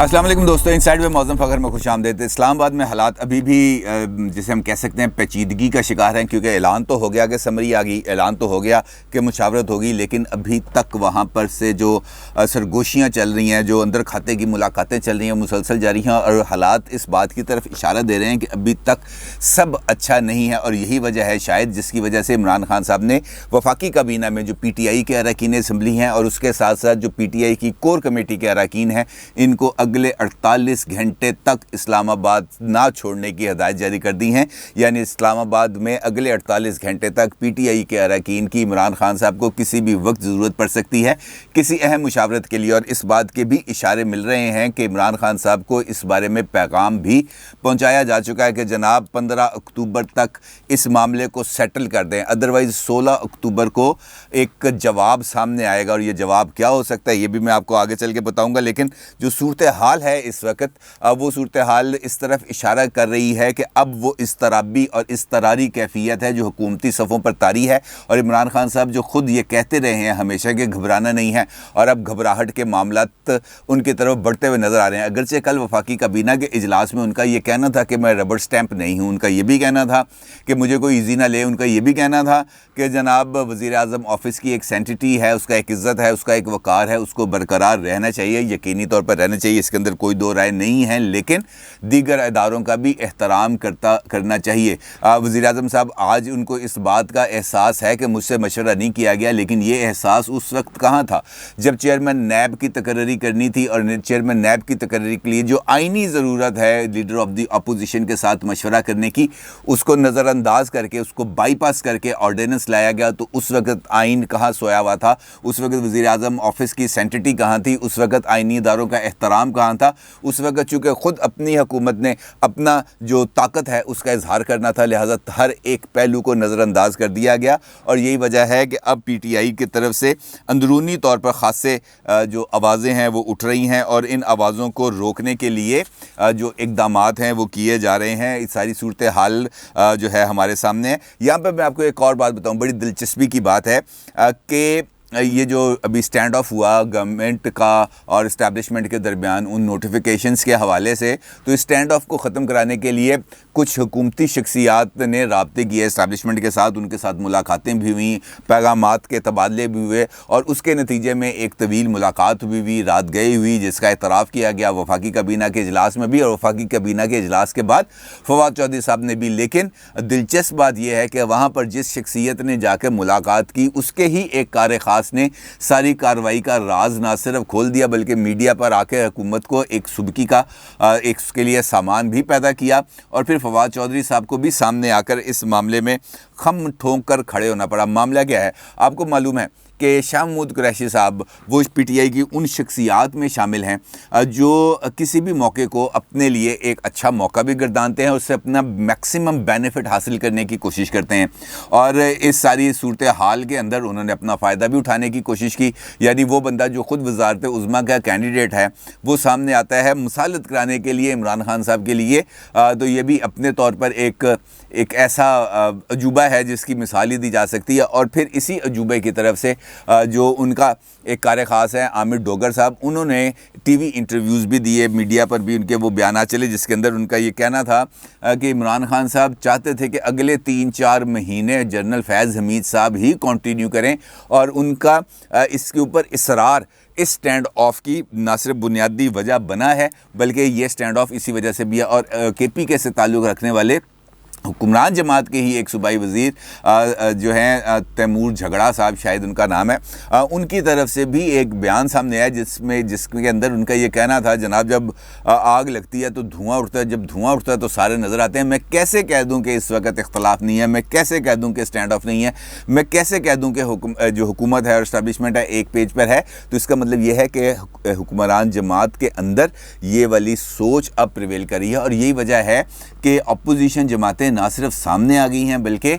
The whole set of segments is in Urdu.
السلام علیکم دوستوں، انسائیڈ وے معظم فخر میں خوش آمدید۔ اسلام آباد میں حالات ابھی بھی جسے ہم کہہ سکتے ہیں پیچیدگی کا شکار ہیں، کیونکہ اعلان تو ہو گیا کہ سمری آ گئی، اعلان تو ہو گیا کہ مشاورت ہوگی، لیکن ابھی تک وہاں پر سے جو سرگوشیاں چل رہی ہیں، جو اندر کھاتے کی ملاقاتیں چل رہی ہیں، مسلسل جاری ہیں، اور حالات اس بات کی طرف اشارہ دے رہے ہیں کہ ابھی تک سب اچھا نہیں ہے۔ اور یہی وجہ ہے شاید جس کی وجہ سے عمران خان صاحب نے وفاقی کابینہ میں جو پی ٹی آئی کے اراکین اسمبلی ہیں اور اس کے ساتھ ساتھ جو پی ٹی آئی کی کور کمیٹی کے اراکین ہیں، ان کو اگلے 48 گھنٹے تک اسلام آباد نہ چھوڑنے کی ہدایت جاری کر دی ہیں۔ یعنی اسلام آباد میں اگلے 48 گھنٹے تک پی ٹی آئی کے اراکین کی عمران خان صاحب کو کسی بھی وقت ضرورت پڑ سکتی ہے کسی اہم مشاورت کے لیے، اور اس بات کے بھی اشارے مل رہے ہیں کہ عمران خان صاحب کو اس بارے میں پیغام بھی پہنچایا جا چکا ہے کہ جناب 15 اکتوبر تک اس معاملے کو سیٹل کر دیں، ادروائز 16 اکتوبر کو ایک جواب سامنے آئے گا، اور یہ جواب کیا ہو سکتا ہے یہ بھی میں آپ کو آگے چل کے بتاؤں گا۔ لیکن جو صورتحال ہے اس وقت، وہ صورتحال اس طرف اشارہ کر رہی ہے کہ اب وہ اضطرابی اور اضطراری کیفیت ہے جو حکومتی صفوں پر طاری ہے، اور عمران خان صاحب جو خود یہ کہتے رہے ہیں ہمیشہ کہ گھبرانا نہیں ہے، اور اب گھبراہٹ کے معاملات ان کی طرف بڑھتے ہوئے نظر آ رہے ہیں۔ اگرچہ کل وفاقی کابینہ کے اجلاس میں ان کا یہ کہنا تھا کہ میں ربڑ سٹیمپ نہیں ہوں، ان کا یہ بھی کہنا تھا کہ مجھے کوئی ایزی نہ لے، ان کا یہ بھی کہنا تھا کہ جناب وزیر اعظم آفس کی ایک سینٹٹی ہے، اس کا ایک عزت ہے، اس کا ایک وقار ہے، اس کو برقرار رہنا چاہیے، یقینی طور پر رہنا چاہیے، اس کے اندر کوئی دو رائے نہیں ہے، لیکن دیگر اداروں کا بھی احترام کرنا چاہیے۔ وزیر اعظم صاحب آج ان کو اس بات کا احساس ہے کہ مجھ سے مشورہ نہیں کیا گیا، لیکن یہ احساس اس وقت کہاں تھا جب چیئرمین نیب کی تقرری کرنی تھی، اور چیئرمین نیب کی تقرری کے لیے جو آئینی ضرورت ہے لیڈر آف دی اپوزیشن کے ساتھ مشورہ کرنے کی، اس کو نظر انداز کر کے، اس کو بائی پاس کر کے آرڈیننس لایا گیا۔ تو اس وقت آئین کہاں سویا ہوا تھا، اس وقت وزیر اعظم آفس کی سینٹٹی کہاں تھی، اس وقت آئینی اداروں کا احترام کہاں تھا؟ اس وقت چونکہ خود اپنی حکومت نے اپنا جو طاقت ہے اس کا اظہار کرنا تھا، لہٰذا ہر ایک پہلو کو نظر انداز کر دیا گیا، اور یہی وجہ ہے کہ اب پی ٹی آئی کی طرف سے اندرونی طور پر خاصے جو آوازیں ہیں وہ اٹھ رہی ہیں، اور ان آوازوں کو روکنے کے لیے جو اقدامات ہیں وہ کیے جا رہے ہیں۔ اس ساری صورتحال جو ہے ہمارے سامنے ہے۔ یہاں پہ میں آپ کو ایک اور بات بتاؤں، بڑی دلچسپی کی بات ہے کہ یہ جو ابھی سٹینڈ آف ہوا گورنمنٹ کا اور اسٹیبلشمنٹ کے درمیان ان نوٹیفیکیشنز کے حوالے سے، تو اس سٹینڈ آف کو ختم کرانے کے لیے کچھ حکومتی شخصیات نے رابطے کیے اسٹیبلشمنٹ کے ساتھ، ان کے ساتھ ملاقاتیں بھی ہوئیں، پیغامات کے تبادلے بھی ہوئے، اور اس کے نتیجے میں ایک طویل ملاقات ہوئی، رات گئی ہوئی، جس کا اعتراف کیا گیا وفاقی کابینہ کے اجلاس میں بھی، اور وفاقی کابینہ کے اجلاس کے بعد فواد چودھری صاحب نے بھی۔ لیکن دلچسپ بات یہ ہے کہ وہاں پر جس شخصیت نے جا کے ملاقات کی، اس کے ہی ایک کار خاص نے ساری کارروائی کا راز نہ صرف کھول دیا، بلکہ میڈیا پر آ کے حکومت کو ایک سبکی کا ایک اس کے لیے سامان بھی پیدا کیا، اور پھر فواد چودھری صاحب کو بھی سامنے آ کر اس معاملے میں خم ٹھونک کر کھڑے ہونا پڑا۔ معاملہ کیا ہے آپ کو معلوم ہے کہ شاہ محمود قریشی صاحب وہ پی ٹی آئی کی ان شخصیات میں شامل ہیں جو کسی بھی موقع کو اپنے لیے ایک اچھا موقع بھی گردانتے ہیں، اس سے اپنا میکسیمم بینیفٹ حاصل کرنے کی کوشش کرتے ہیں، اور اس ساری صورتحال کے اندر انہوں نے اپنا فائدہ بھی اٹھانے کی کوشش کی۔ یعنی وہ بندہ جو خود وزارت عظمیٰ کا کینڈیڈیٹ ہے وہ سامنے آتا ہے مصالحت کرانے کے لیے عمران خان صاحب کے لیے، تو یہ بھی اپنے طور پر ایک ایسا عجوبہ ہے جس کی مثال ہی دی جا سکتی ہے۔ اور پھر اسی عجوبے کی طرف سے جو ان کا ایک کار خاص ہے عامر ڈوگر صاحب، انہوں نے ٹی وی انٹرویوز بھی دیے، میڈیا پر بھی ان کے وہ بیانات چلے، جس کے اندر ان کا یہ کہنا تھا کہ عمران خان صاحب چاہتے تھے کہ اگلے 3-4 مہینے جنرل فیض حمید صاحب ہی کنٹینیو کریں، اور ان کا اس کے اوپر اصرار اس سٹینڈ آف کی نہ صرف بنیادی وجہ بنا ہے، بلکہ یہ سٹینڈ آف اسی وجہ سے بھی ہے۔ اور کے پی کے سے تعلق رکھنے والے حکمران جماعت کے ہی ایک صوبائی وزیر جو ہیں تیمور جھگڑا صاحب شاید ان کا نام ہے، ان کی طرف سے بھی ایک بیان سامنے آیا جس کے اندر ان کا یہ کہنا تھا جناب جب آگ لگتی ہے تو دھواں اٹھتا ہے، جب دھواں اٹھتا ہے تو سارے نظر آتے ہیں، میں کیسے کہہ دوں کہ اس وقت اختلاف نہیں ہے، میں کیسے کہہ دوں کہ سٹینڈ آف نہیں ہے، میں کیسے کہہ دوں کہ جو حکومت ہے اور اسٹیبلشمنٹ ہے ایک پیج پر ہے۔ تو اس کا مطلب یہ ہے کہ حکمران جماعت کے اندر یہ والی سوچ اب پریویل کری ہے، اور یہی وجہ ہے کہ اپوزیشن جماعتیں نہ صرف سامنے آ گئی ہیں بلکہ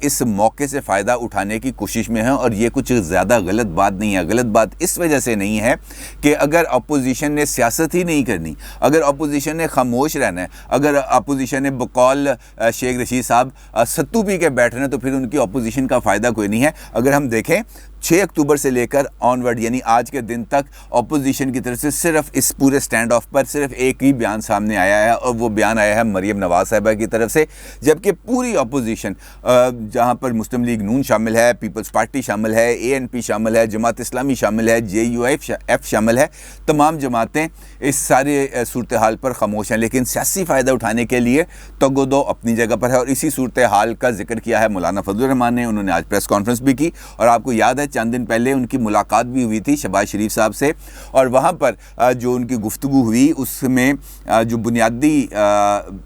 اس موقع سے فائدہ اٹھانے کی کوشش میں ہیں، اور یہ کچھ زیادہ غلط بات نہیں ہے۔ غلط بات اس وجہ سے نہیں ہے کہ اگر اپوزیشن نے سیاست ہی نہیں کرنی، اگر اپوزیشن نے خاموش رہنا ہے، اگر اپوزیشن نے بقول شیخ رشید صاحب ستو پی کے بیٹھنا ہے، تو پھر ان کی اپوزیشن کا فائدہ کوئی نہیں ہے۔ اگر ہم دیکھیں 6 اکتوبر سے لے کر آنورڈ یعنی آج کے دن تک اپوزیشن کی طرف سے صرف اس پورے سٹینڈ آف پر صرف ایک ہی بیان سامنے آیا ہے، اور وہ بیان آیا ہے مریم نواز صاحبہ کی طرف سے، جبکہ پوری اپوزیشن جہاں پر مسلم لیگ نون شامل ہے، پیپلز پارٹی شامل ہے، ANP شامل ہے، جماعت اسلامی شامل ہے، JUF شامل ہے، تمام جماعتیں اس سارے صورتحال پر خاموش ہیں، لیکن سیاسی فائدہ اٹھانے کے لیے تگ و دو اپنی جگہ پر ہے۔ اور اسی صورتحال کا ذکر کیا ہے مولانا فضل الرحمان نے، انہوں نے آج پریس کانفرنس بھی کی، اور آپ کو یاد ہے چند دن پہلے ان کی ملاقات بھی ہوئی تھی شہباز شریف صاحب سے، اور وہاں پر جو ان کی گفتگو ہوئی اس میں جو بنیادی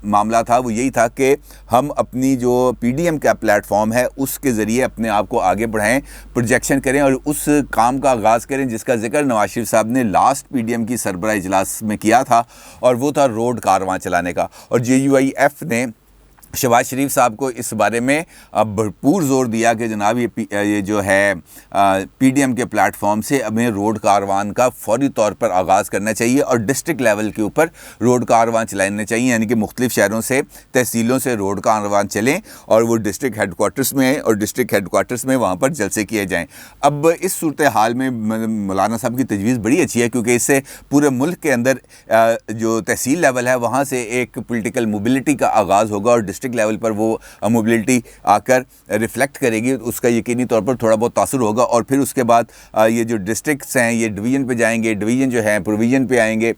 معاملہ تھا وہ یہی تھا کہ ہم اپنی جو PDM کا پلیٹ فارم ہے اس کے ذریعے اپنے آپ کو آگے بڑھائیں، پروجیکشن کریں، اور اس کام کا آغاز کریں جس کا ذکر نواز شریف صاحب نے لاسٹ PDM کی سربراہ اجلاس میں کیا تھا، اور وہ تھا روڈ کارواں چلانے کا۔ اور JUIF نے شہباز شریف صاحب کو اس بارے میں بھرپور زور دیا کہ جناب یہ جو ہے PDM کے پلیٹ فارم سے ہمیں روڈ کاروان کا فوری طور پر آغاز کرنا چاہیے، اور ڈسٹرکٹ لیول کے اوپر روڈ کاروان چلانے چاہیے، یعنی کہ مختلف شہروں سے تحصیلوں سے روڈ کاروان چلیں اور وہ ڈسٹرکٹ ہیڈ کوارٹرز میں آئیں، اور ڈسٹرکٹ ہیڈ کوارٹرز میں وہاں پر جلسے کیے جائیں۔ اب اس صورتحال میں مولانا صاحب کی تجویز بڑی اچھی ہے، کیونکہ اس سے پورے ملک کے اندر جو تحصیل لیول ہے وہاں سے ایک پولیٹیکل موبلٹی کا آغاز ہوگا، اور ڈسٹرکٹ لیول پر وہ موبلٹی آ کر ریفلیکٹ کرے گی، اس کا یقینی طور پر تھوڑا بہت تاثر ہوگا، اور پھر اس کے بعد یہ جو ڈسٹرکٹس ہیں یہ ڈویژن پہ جائیں گے، ڈویژن جو ہیں پروویژن پہ آئیں گے،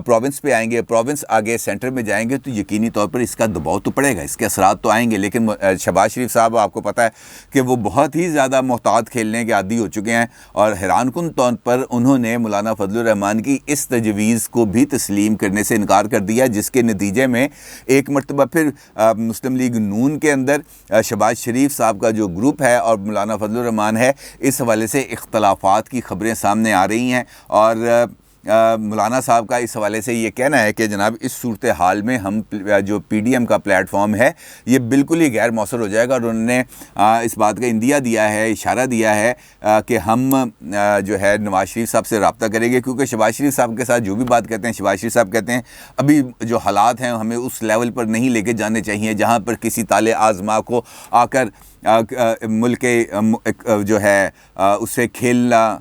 پروونس پہ آئیں گے، پروونس آگے سینٹر میں جائیں گے، تو یقینی طور پر اس کا دباؤ تو پڑے گا، اس کے اثرات تو آئیں گے۔ لیکن شہباز شریف صاحب آپ کو پتہ ہے کہ وہ بہت ہی زیادہ محتاط کھیلنے کے عادی ہو چکے ہیں، اور حیران کن طور پر انہوں نے مولانا فضل الرحمان کی اس تجویز کو بھی تسلیم کرنے سے انکار کر دیا، جس کے نتیجے میں ایک مرتبہ پھر مسلم لیگ نون کے اندر شہباز شریف صاحب کا جو گروپ ہے اور مولانا فضل الرحمان ہے، اس حوالے سے اختلافات کی خبریں سامنے آ رہی ہیں، اور مولانا صاحب کا اس حوالے سے یہ کہنا ہے کہ جناب اس صورتحال میں ہم جو PDM کا پلیٹ فارم ہے یہ بالکل ہی غیر مؤثر ہو جائے گا، اور انہوں نے اس بات کا اندیا دیا ہے، اشارہ دیا ہے کہ ہم جو ہے نواز شریف صاحب سے رابطہ کریں گے، کیونکہ شہباز شریف صاحب کے ساتھ جو بھی بات کرتے ہیں شہباز شریف صاحب کہتے ہیں ابھی جو حالات ہیں ہمیں اس لیول پر نہیں لے کے جانے چاہیے جہاں پر کسی طالع آزما کو آ کر ملک جو ہے اس سے کھیلنا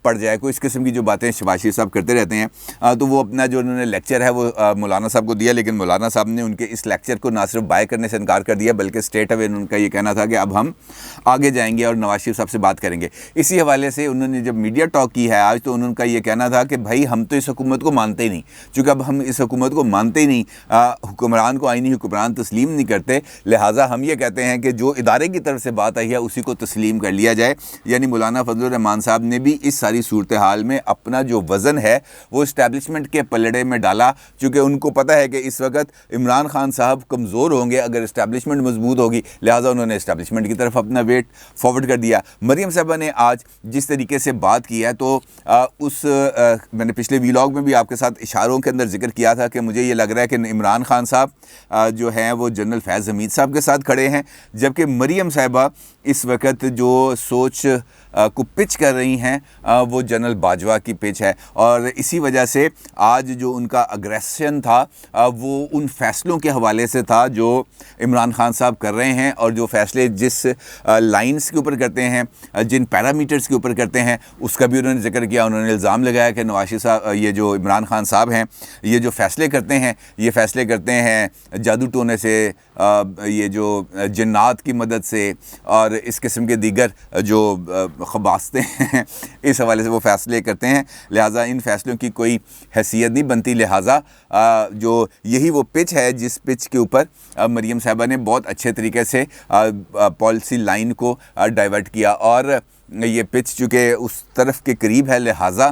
پڑ جائے، کوئی اس قسم کی جو باتیں شہباز شریف صاحب کرتے رہتے ہیں۔ تو وہ اپنا جو انہوں نے لیکچر ہے وہ مولانا صاحب کو دیا، لیکن مولانا صاحب نے ان کے اس لیکچر کو نہ صرف بائے کرنے سے انکار کر دیا بلکہ اسٹریٹ اوے ان کا یہ کہنا تھا کہ اب ہم آگے جائیں گے اور نواز شریف صاحب سے بات کریں گے۔ اسی حوالے سے انہوں نے جب میڈیا ٹاک کی ہے آج، تو انہوں کا یہ کہنا تھا کہ بھائی ہم تو اس حکومت کو مانتے ہی نہیں، چونکہ اب ہم اس حکومت کو مانتے ہی نہیں، حکمران کو آئینی حکمران تسلیم نہیں کرتے، لہٰذا ہم یہ کہتے ہیں کہ جو ادارے کی طرف سے بات آئی ہے اسی کو تسلیم کر لیا جائے۔ یعنی مولانا فضل الرحمان صاحب نے بھی اس ساری صورتحال میں اپنا جو وزن ہے وہ اسٹیبلشمنٹ کے پلڑے میں ڈالا، چونکہ ان کو پتہ ہے کہ اس وقت عمران خان صاحب کمزور ہوں گے اگر اسٹیبلشمنٹ مضبوط ہوگی، لہٰذا انہوں نے اسٹیبلشمنٹ کی طرف اپنا ویٹ فارورڈ کر دیا۔ مریم صاحبہ نے آج جس طریقے سے بات کی ہے، تو میں نے پچھلے ویلاگ میں بھی آپ کے ساتھ اشاروں کے اندر ذکر کیا تھا کہ مجھے یہ لگ رہا ہے کہ عمران خان صاحب جو ہیں وہ جنرل فیض حمید صاحب کے ساتھ کھڑے ہیں، جبکہ مریم صاحبہ اس وقت جو سوچ کو پچ کر رہی ہیں وہ جنرل باجوہ کی پچ ہے، اور اسی وجہ سے آج جو ان کا اگریشن تھا وہ ان فیصلوں کے حوالے سے تھا جو عمران خان صاحب کر رہے ہیں، اور جو فیصلے جس لائنز کے اوپر کرتے ہیں، جن پیرامیٹرز کے اوپر کرتے ہیں، اس کا بھی انہوں نے ذکر کیا۔ انہوں نے الزام لگایا کہ نواز شریف صاحب، یہ جو عمران خان صاحب ہیں، یہ جو فیصلے کرتے ہیں یہ فیصلے کرتے ہیں جادو ٹونے سے، یہ جو جنات کی مدد سے اور اس قسم کے دیگر جو خباستیں ہیں اس حوالے سے وہ فیصلے کرتے ہیں، لہٰذا ان فیصلوں کی کوئی حیثیت نہیں بنتی، لہٰذا جو یہی وہ پچ ہے جس پچ کے اوپر مریم صاحبہ نے بہت اچھے طریقے سے پالیسی لائن کو ڈائیورٹ کیا، اور یہ پچ چونکہ اس طرف کے قریب ہے لہٰذا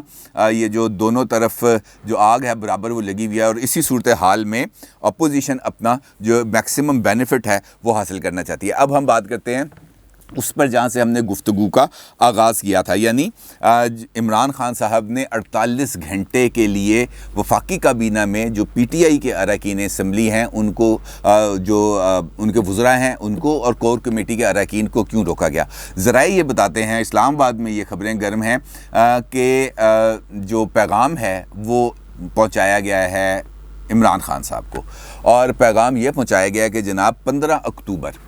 یہ جو دونوں طرف جو آگ ہے برابر وہ لگی ہوئی ہے، اور اسی صورتحال میں اپوزیشن اپنا جو میکسیمم بینیفٹ ہے وہ حاصل کرنا چاہتی ہے۔ اب ہم بات کرتے ہیں اس پر جہاں سے ہم نے گفتگو کا آغاز کیا تھا، یعنی عمران خان صاحب نے 48 گھنٹے کے لیے وفاقی کابینہ میں جو PTI کے اراکین اسمبلی ہیں ان کو، جو ان کے وزراء ہیں ان کو، اور کور کمیٹی کے اراکین کو کیوں روکا گیا۔ ذرائع یہ بتاتے ہیں، اسلام آباد میں یہ خبریں گرم ہیں کہ جو پیغام ہے وہ پہنچایا گیا ہے عمران خان صاحب کو، اور پیغام یہ پہنچایا گیا کہ جناب 15